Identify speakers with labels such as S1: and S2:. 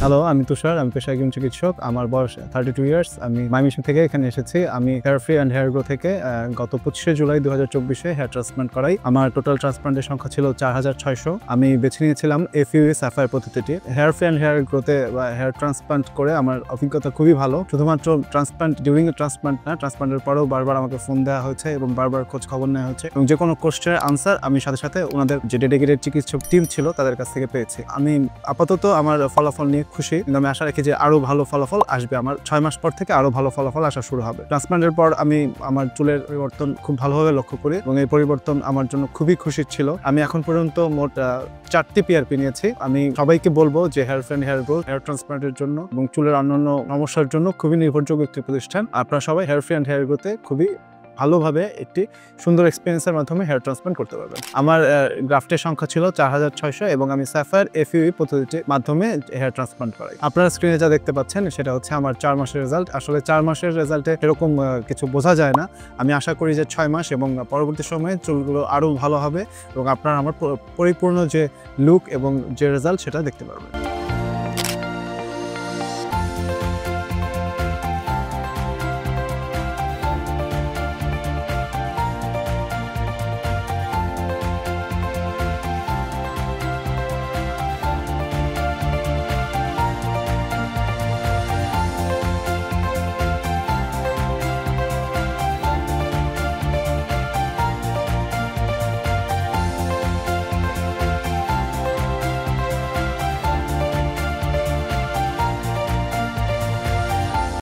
S1: Hello, আমি তুষার। আমি পেশায় একজন চিকিৎসক। আমার বয়স 32 ইয়ার্স। আমি ময়মনসিংহ থেকে এখানে এসেছি। আমি hair free and hair grow থেকে গত 25শে জুলাই 2024 হেয়ার ট্রান্সপ্লান্ট করাই। আমার টোটাল ট্রান্সপ্লান্টের সংখ্যা ছিল 4600। আমি বেছে নিয়েছিলাম FUE সাফায়ার পদ্ধতিটি। হেয়ার ফ্রি অ্যান্ড হেয়ার গ্রোতে বা হেয়ার ট্রান্সপ্লান্ট করে আমার অভিজ্ঞতা খুবই ভালো। শুধুমাত্র ট্রান্সপ্লান্ট ডিউরিং ট্রান্সপ্লান্ট না, ট্রান্সপ্লান্টের পরেও বারবার আমাকে ফোন দেওয়া হয়েছে এবং বারবার খোঁজ খবর নেওয়া হয়েছে এবং যে কোনো কোশ্চেনের আনসার আমি সাথে সাথে ওনাদের যে ডেডিকেটেড চিকিৎসক টিম ছিল তাদের কাছ থেকে পেয়েছি। আমি আপাতত আমার ফলাফল নিয়ে খুশি, কিন্তু আমি আশা রাখি যে আরো ভালো ফলাফল আসবে। আমার 6 মাস পর থেকে আরো ভালো ফলাফল আসা শুরু হবে। ট্রান্সপ্লান্টের পর আমি আমার চুলের পরিবর্তন খুব ভালোভাবে লক্ষ্য করি এবং এই পরিবর্তন আমার জন্য খুবই খুশির ছিল। আমি এখন পর্যন্ত মোট 4টি PRP নিয়েছি। আমি সবাইকে বলবো যে hair free and hair grow hair ট্রান্সপ্লান্টের জন্য এবং চুলের অন্যান্য সমস্যার জন্য খুবই নির্ভরযোগ্য একটি প্রতিষ্ঠান। আপনারা সবাই হেয়ার ফ্রি অ্যান্ড হেয়ার গ্রোতে খুবই ভালোভাবে একটি সুন্দর এক্সপিরিয়েন্সের মাধ্যমে হেয়ার ট্রান্সপ্লান্ট করতে পারবেন। আমার গ্রাফটের সংখ্যা ছিল 4600 এবং আমি সাফায়ার FUE পদ্ধতির মাধ্যমে হেয়ার ট্রান্সপ্লান্ট করাই। আপনারা স্ক্রিনে যা দেখতে পাচ্ছেন সেটা হচ্ছে আমার 4 মাসের রেজাল্ট। আসলে 4 মাসের রেজাল্টে এরকম কিছু বোঝা যায় না। আমি আশা করি যে 6 মাস এবং পরবর্তী সময়ে চুলগুলো আরও ভালো হবে এবং আপনারা আমার পরিপূর্ণ যে লুক এবং যে রেজাল্ট সেটা দেখতে পারবেন।